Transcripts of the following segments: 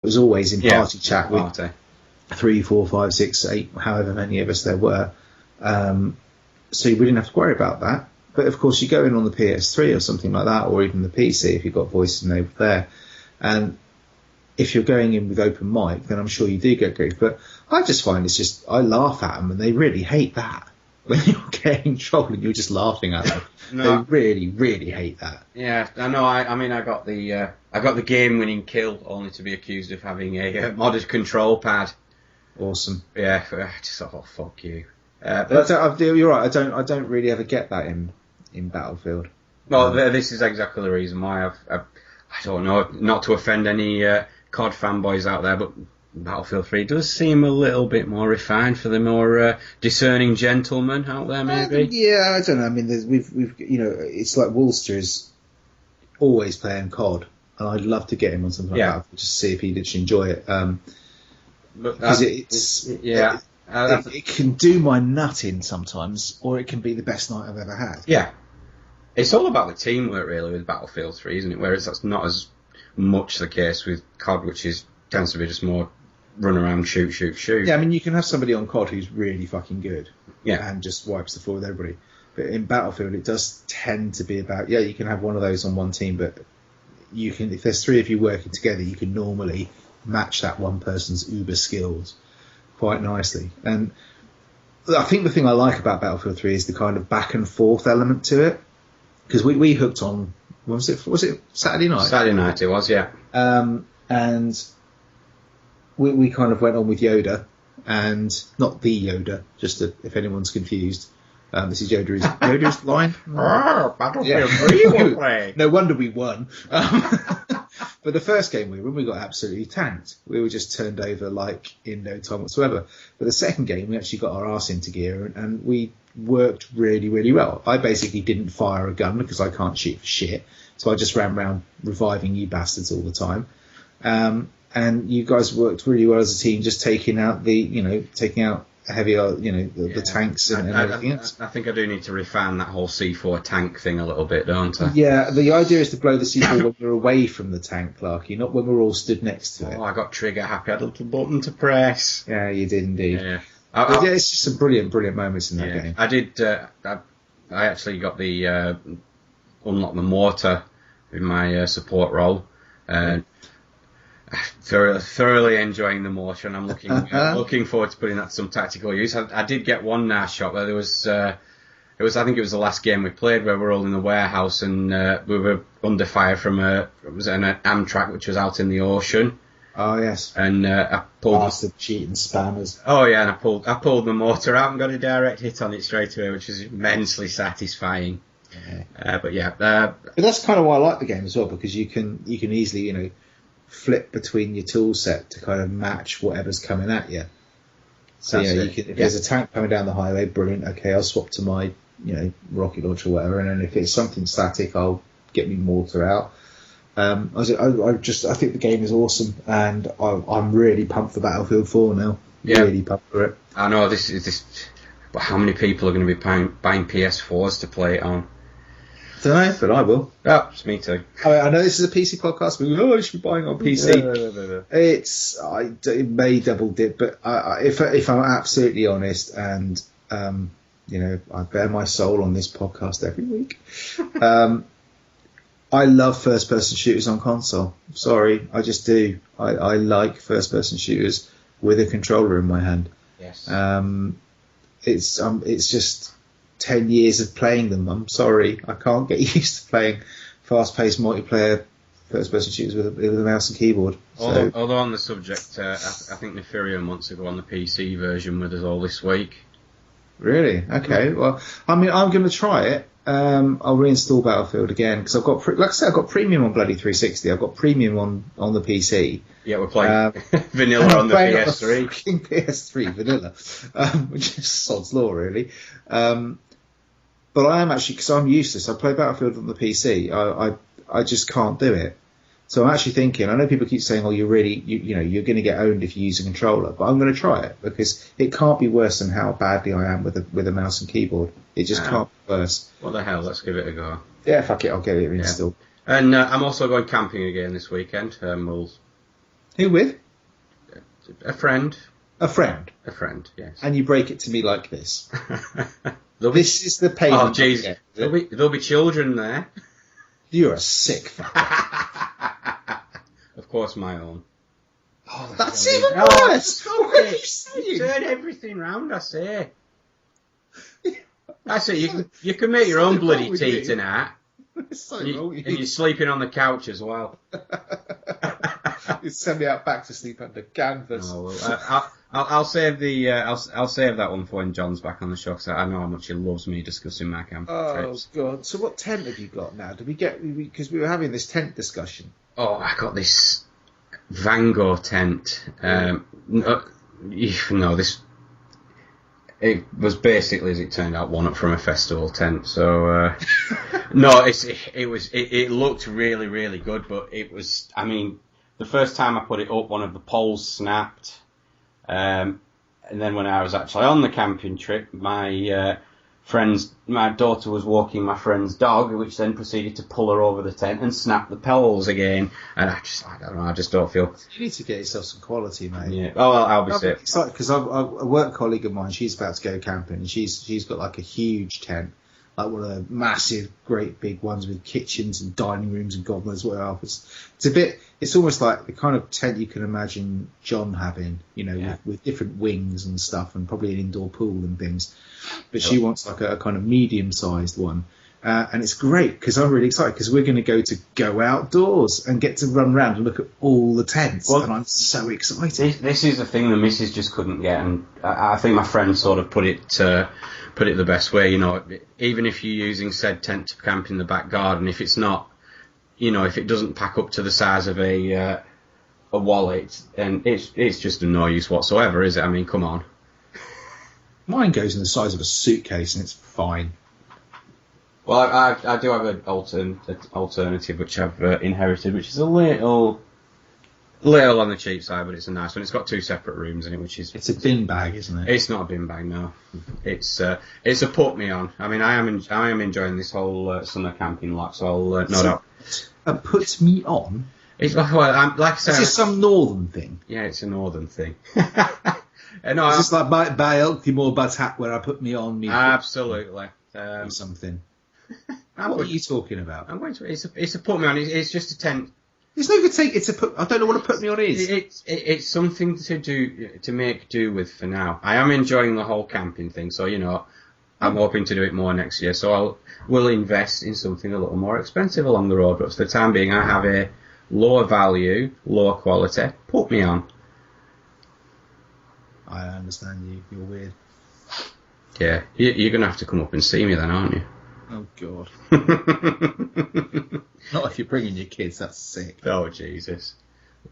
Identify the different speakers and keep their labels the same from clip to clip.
Speaker 1: was always in party chat with
Speaker 2: party.
Speaker 1: 3, 4, 5, 6, 8, however many of us there were. So we didn't have to worry about that. But of course, you go in on the PS3 or something like that, or even the PC if you've got voice enabled there. And if you're going in with open mic, then I'm sure you do get grief. But I just find I laugh at them, and they really hate that. When you're getting trolled and you're just laughing at them, they really, really hate that.
Speaker 2: Yeah, I know. I mean, I got the game-winning kill only to be accused of having a modded control pad.
Speaker 1: Awesome.
Speaker 2: Yeah, I just thought, oh, fuck you.
Speaker 1: You're right. I don't really ever get that in Battlefield.
Speaker 2: Well, this is exactly the reason why I don't know, not to offend any COD fanboys out there, but Battlefield 3 does seem a little bit more refined for the more discerning gentlemen out there, maybe.
Speaker 1: Yeah, I don't know. I mean, we've it's like Woolster is always playing COD, and I'd love to get him on something like that just to see if he'd actually enjoy it. Because it can do my nut in sometimes, or it can be the best night I've ever had.
Speaker 2: Yeah, it's all about the teamwork really with Battlefield 3, isn't it? Whereas that's not as much the case with COD, which tends to be just more run around, shoot.
Speaker 1: Yeah, I mean, you can have somebody on COD who's really fucking good,
Speaker 2: and
Speaker 1: just wipes the floor with everybody. But in Battlefield, it does tend to be about you can have one of those on one team, but you can, if there's 3 of you working together, you can normally match that one person's uber skills quite nicely. And I think the thing I like about Battlefield 3 is the kind of back and forth element to it, because we hooked on. Was it Saturday night?
Speaker 2: Saturday night it was, yeah.
Speaker 1: And we kind of went on with Yoda, and not the Yoda, just if anyone's confused. This is Yoda's line.
Speaker 2: Battlefield 3 we're playing.
Speaker 1: No wonder we won. But the first game we got absolutely tanked. We were just turned over like in no time whatsoever. But the second game, we actually got our arse into gear, and we worked really, really well. I basically didn't fire a gun because I can't shoot for shit. So I just ran around reviving you bastards all the time. And you guys worked really well as a team, just taking out heavy, the tanks and everything else.
Speaker 2: I think I do need to refine that whole C4 tank thing a little bit, don't I?
Speaker 1: Yeah, the idea is to blow the C4 when we're away from the tank, Clarky, not when we're all stood next to it.
Speaker 2: Oh, I got trigger happy. I had a little button to press.
Speaker 1: Yeah, you did indeed.
Speaker 2: Yeah.
Speaker 1: It's just some brilliant moments in that game.
Speaker 2: I did. I actually got the unlock the mortar in my support role, and thoroughly enjoying the mortar, and I'm looking forward to putting that to some tactical use. I did get one nice shot where there was. I think it was the last game we played where we were all in the warehouse and we were under fire from an Amtrak which was out in the ocean.
Speaker 1: Oh yes.
Speaker 2: And I pulled
Speaker 1: bastard cheating spammers.
Speaker 2: Oh yeah, and I pulled the mortar out and got a direct hit on it straight away, which was immensely satisfying.
Speaker 1: Yeah.
Speaker 2: But
Speaker 1: that's kind of why I like the game as well, because you can easily flip between your tool set to kind of match whatever's coming at you. So if there's a tank coming down the highway, brilliant. Okay, I'll swap to my rocket launcher or whatever, and then if it's something static, I'll get me mortar out. I think the game is awesome, and I'm really pumped for Battlefield 4 now.
Speaker 2: Yeah.
Speaker 1: Really pumped for it.
Speaker 2: I know this. But how many people are going to be buying PS4s to play it on?
Speaker 1: I don't know, but I will.
Speaker 2: Oh, it's me too.
Speaker 1: I know this is a PC podcast, but I should be buying on PC. No. It may double dip, but if I'm absolutely honest, and I bear my soul on this podcast every week. I love first-person shooters on console. Sorry, I just do. I like first-person shooters with a controller in my hand.
Speaker 2: Yes.
Speaker 1: It's just 10 years of playing them. I'm sorry, I can't get used to playing fast-paced multiplayer first-person shooters with a mouse and keyboard.
Speaker 2: Although on the subject, I think Nefarium wants to go on the PC version with us all this week.
Speaker 1: Really? Okay. Well, I mean, I'm going to try it. I'll reinstall Battlefield again because I've got, like I said, I've got premium on bloody 360. I've got premium on the PC.
Speaker 2: Yeah, we're playing vanilla on the PS3.
Speaker 1: On the fucking PS3 vanilla, which is sod's law, really. But I am actually, because I'm useless. I play Battlefield on the PC. I just can't do it. So I'm actually thinking, I know people keep saying, oh, you're going to get owned if you use a controller, but I'm going to try it because it can't be worse than how badly I am with a mouse and keyboard. It just can't be worse.
Speaker 2: What the hell? Let's give it a go.
Speaker 1: Yeah, fuck it, I'll get it installed.
Speaker 2: And I'm also going camping again this weekend.
Speaker 1: Who with?
Speaker 2: A friend.
Speaker 1: A friend.
Speaker 2: A friend, yes.
Speaker 1: And you break it to me like this. This is the payment.
Speaker 2: Oh, jeez. There'll be children there.
Speaker 1: You're a sick fucker.
Speaker 2: Of course, my own.
Speaker 1: Oh, that's even worse. What are you saying?
Speaker 2: Turn everything round, I say. I say you can make your own bloody tea tonight. And you're sleeping on the couch as well.
Speaker 1: You send me out back to sleep under canvas.
Speaker 2: No, I'll save I'll save that one for when John's back on the show, because I know how much he loves me discussing my camping trips.
Speaker 1: Oh God! So what tent have you got now? Did we get, because we were having this tent discussion?
Speaker 2: Oh, I got this Vango tent. This. It was basically, as it turned out, one up from a festival tent. So no, it looked really, really good, but it was. I mean, the first time I put it up, one of the poles snapped, and then when I was actually on the camping trip, my daughter was walking my friend's dog, which then proceeded to pull her over the tent and snap the poles again. And I don't know, I just don't feel.
Speaker 1: You need to get yourself some quality, mate.
Speaker 2: Yeah. Oh, well, I'll be safe.
Speaker 1: Excited because a work colleague of mine, she's about to go camping, and she's got like a huge tent, like one of the massive, great big ones with kitchens and dining rooms and God knows what else. It's almost like the kind of tent you can imagine John having, with different wings and stuff, and probably an indoor pool and things. But she wants like a kind of medium-sized one. And it's great because I'm really excited because we're going to go outdoors and get to run around and look at all the tents. And I'm so excited.
Speaker 2: This is the thing the missus just couldn't get, and I think my friend sort of put it the best way. Even if you're using said tent to camp in the back garden, if it's not, if it doesn't pack up to the size of a wallet, then it's just of no use whatsoever, is it? I mean, come on.
Speaker 1: Mine goes in the size of a suitcase and it's fine.
Speaker 2: Well, I do have an alternative which I've inherited, which is a little on the cheap side, but it's a nice one. It's got 2 separate rooms in it, which is...
Speaker 1: It's a bin bag, isn't it?
Speaker 2: It's not a bin bag, no. It's a put me on. I mean, I am enjoying this whole summer camping lot, so I'll no doubt.
Speaker 1: A put me on?
Speaker 2: It's like I said.
Speaker 1: Is this some northern thing?
Speaker 2: Yeah, it's a northern thing.
Speaker 1: No, is this like by Elkimore Bad Hat where I put me on?
Speaker 2: Absolutely.
Speaker 1: Something. What are you talking about?
Speaker 2: I'm going to. It's a put me on. It's just a tent.
Speaker 1: It's no good saying it's a put. I don't know what a put me on is.
Speaker 2: It's something to make do with for now. I am enjoying the whole camping thing, so I'm hoping to do it more next year. So we'll invest in something a little more expensive along the road. But for the time being, I have a lower value, lower quality. Put me on.
Speaker 1: I understand you. You're weird.
Speaker 2: Yeah, you're going to have to come up and see me then, aren't you?
Speaker 1: Oh, God. Not if you're bringing your kids, that's sick.
Speaker 2: Oh, Jesus.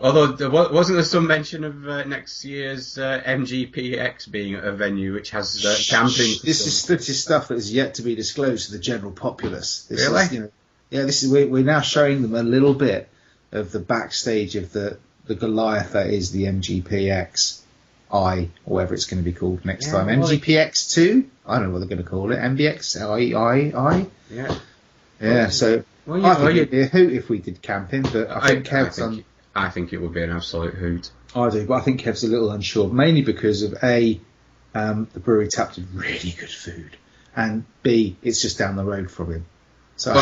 Speaker 2: Although, wasn't there some mention of next year's MGPX being a venue which has camping?
Speaker 1: This is stuff that is yet to be disclosed to the general populace.
Speaker 2: Really?
Speaker 1: We're now showing them a little bit of the backstage of the Goliath that is the MGPX. or whatever it's going to be called next time. MGPX2? I don't know what they're going to call it. MBX?
Speaker 2: Yeah.
Speaker 1: Yeah, so I think it'd be a hoot if we did camping, but I think
Speaker 2: it would be an absolute hoot.
Speaker 1: I do, but I think Kev's a little unsure, mainly because of A, the brewery tap did really good food, and B, it's just down the road from him. So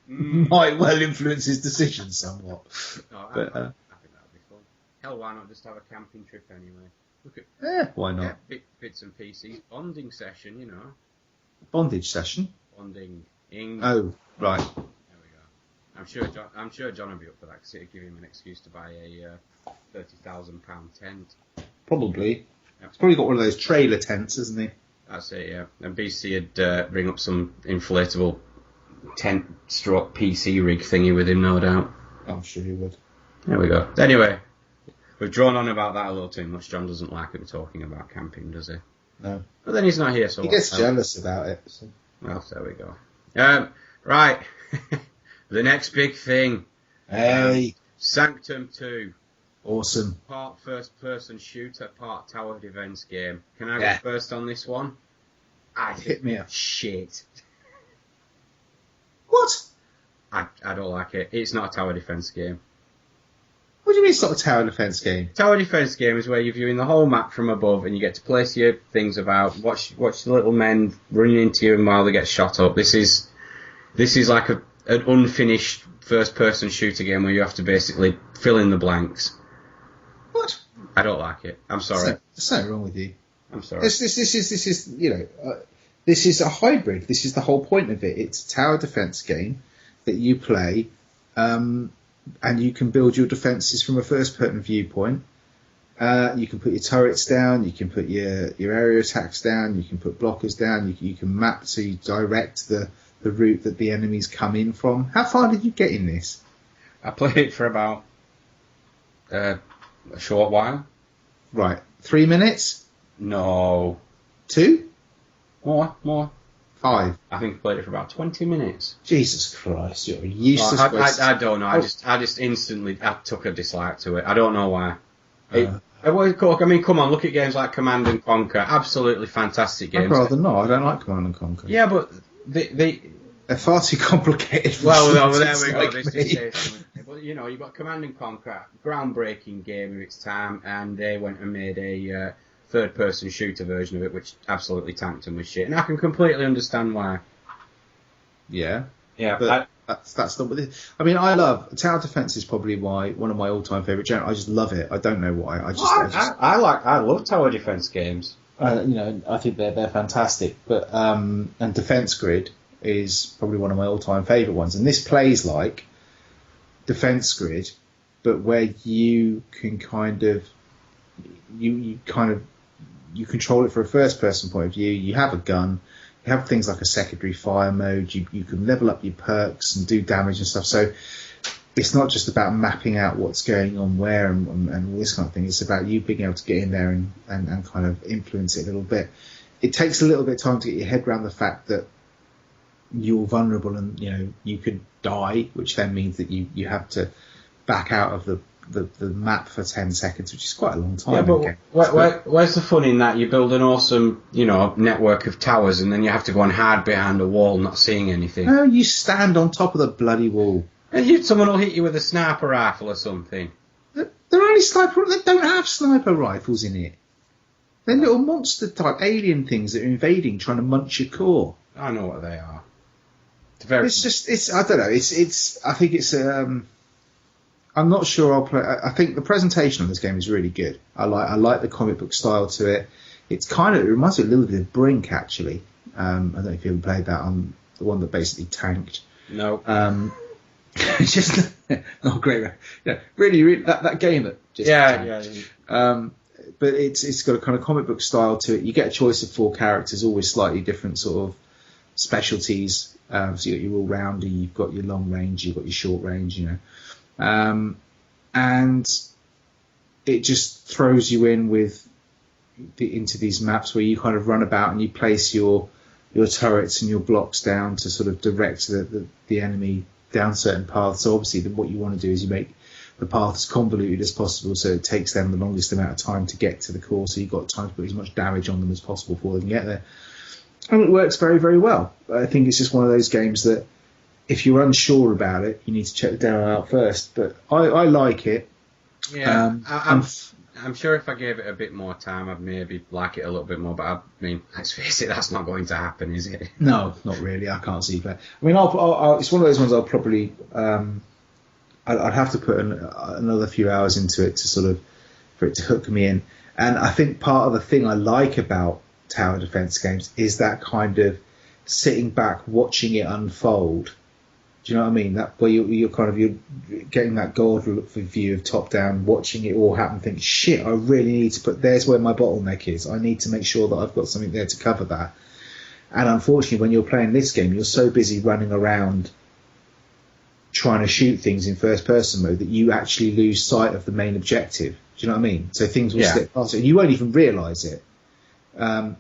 Speaker 1: might well influence his decision somewhat.
Speaker 2: No, I think that would be fun. Hell, why not just have a camping trip anyway? Look at
Speaker 1: why not?
Speaker 2: Yeah, bits and pieces. Bonding session,
Speaker 1: Bondage session?
Speaker 2: Bonding.
Speaker 1: Oh, right.
Speaker 2: There we go. I'm sure John will be up for that, because it'll give him an excuse to buy a £30,000 tent.
Speaker 1: Probably. Yep. He's probably got one of those trailer tents, hasn't he?
Speaker 2: That's it, yeah. And BC would bring up some inflatable tent-stroke PC rig thingy with him, no doubt.
Speaker 1: I'm sure he would.
Speaker 2: There we go. Anyway, we've drawn on about that a little too much. John doesn't like it talking about camping, does he?
Speaker 1: No.
Speaker 2: But then he's not here, so...
Speaker 1: He gets jealous about it. So.
Speaker 2: Well, there we go. Right. The next big thing.
Speaker 1: Hey.
Speaker 2: Sanctum 2.
Speaker 1: Awesome.
Speaker 2: Part first-person shooter, part tower defense game. Can I go first on this one?
Speaker 1: Hit me up.
Speaker 2: Shit.
Speaker 1: What?
Speaker 2: I don't like it. It's not a tower defense game.
Speaker 1: What do you mean it's not a tower defence game?
Speaker 2: Tower defence game is where you're viewing the whole map from above and you get to place your things about, watch the little men running into you and while they get shot up. This is like an unfinished first-person shooter game where you have to basically fill in the blanks.
Speaker 1: What?
Speaker 2: I don't like it. I'm sorry.
Speaker 1: There's something wrong with you.
Speaker 2: I'm sorry.
Speaker 1: This is this is a hybrid. This is the whole point of it. It's a tower defence game that you play, and you can build your defences from a first-person viewpoint. You can put your turrets down. You can put your area attacks down. You can put blockers down. You can map so you direct the route that the enemies come in from. How far did you get in this?
Speaker 2: I played it for about a short while.
Speaker 1: Right, 3 minutes?
Speaker 2: No.
Speaker 1: 2?
Speaker 2: More.
Speaker 1: 5.
Speaker 2: I think I played it for about 20 minutes.
Speaker 1: Jesus Christ, you're a useless
Speaker 2: I don't know. I just instantly took a dislike to it. I don't know why. I mean, come on, look at games like Command and Conquer. Absolutely fantastic games.
Speaker 1: I'd rather not. I don't like Command and Conquer.
Speaker 2: Yeah, but
Speaker 1: they're far too complicated.
Speaker 2: Well, there we go. This just says something. But you've got Command and Conquer, groundbreaking game of its time, and they went and made a third-person shooter version of it, which absolutely tanked them with shit. And I can completely understand why.
Speaker 1: Yeah.
Speaker 2: Yeah,
Speaker 1: but that's not what it is. I mean, I love tower defense is probably one of my all-time favorite genres. I just love it. I don't know why.
Speaker 2: I love tower defense games.
Speaker 1: I think they're fantastic. But and Defense Grid is probably one of my all-time favorite ones. And this plays like Defense Grid, but where you can kind of you control it for a first-person point of view. You have a gun. You have things like a secondary fire mode. You can level up your perks and do damage and stuff. So it's not just about mapping out what's going on where and all this kind of thing. It's about you being able to get in there and kind of influence it a little bit. It takes a little bit of time to get your head around the fact that you're vulnerable and you could die, which then means that you have to back out of the map for 10 seconds, which is quite a long time.
Speaker 2: Yeah, but where's the fun in that? You build an awesome, network of towers, and then you have to go and hide behind a wall, not seeing anything.
Speaker 1: No, you stand on top of the bloody wall.
Speaker 2: And someone will hit you with a sniper rifle or something.
Speaker 1: They're only sniper. They don't have sniper rifles in it. They're little monster type alien things that are invading, trying to munch your core.
Speaker 2: I know what they are.
Speaker 1: It's I don't know. I think it's I'm not sure I'll play. I think the presentation on this game is really good. I like the comic book style to it. It reminds me a little bit of Brink actually. I don't know if you ever played that on the one that basically tanked.
Speaker 2: No.
Speaker 1: It's just not great. Yeah, really that game that just tanked. But it's got a kind of comic book style to it. You get a choice of 4 characters, always slightly different sort of specialties. So you got your all rounder, you've got your long range, you've got your short range, and it just throws you into these maps where you kind of run about and you place your turrets and your blocks down to sort of direct the enemy down certain paths. So obviously what you want to do is you make the path as convoluted as possible so it takes them the longest amount of time to get to the core, so you've got time to put as much damage on them as possible before they can get there. And it works very, very well. I think it's just one of those games that if you're unsure about it, you need to check the demo out first. But I like it.
Speaker 2: Yeah, I'm sure if I gave it a bit more time, I'd maybe like it a little bit more. But I mean, let's face it, that's not going to happen, is it?
Speaker 1: No, not really. I can't see that. I mean, it's one of those ones I'll probably I'd have to put another few hours into it to sort of for it to hook me in. And I think part of the thing I like about tower defense games is that kind of sitting back, watching it unfold. Do you know what I mean? That where you're getting that God view of top down, watching it all happen. Think, shit, I really need to there's where my bottleneck is. I need to make sure that I've got something there to cover that. And unfortunately, when you're playing this game, you're so busy running around trying to shoot things in first person mode that you actually lose sight of the main objective. Do you know what I mean? So things will slip past you, and you won't even realise it.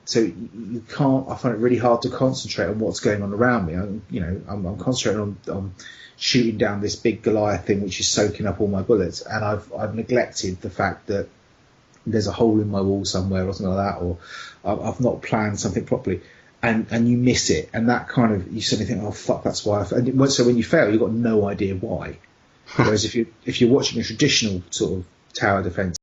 Speaker 1: So you can't. I find it really hard to concentrate on what's going on around me. I'm concentrating on shooting down this big Goliath thing, which is soaking up all my bullets, and I've neglected the fact that there's a hole in my wall somewhere or something like that, or I've not planned something properly, and you miss it, and that kind of you suddenly think, oh fuck, that's why. So when you fail, you've got no idea why. Whereas if you're watching a traditional sort of tower defence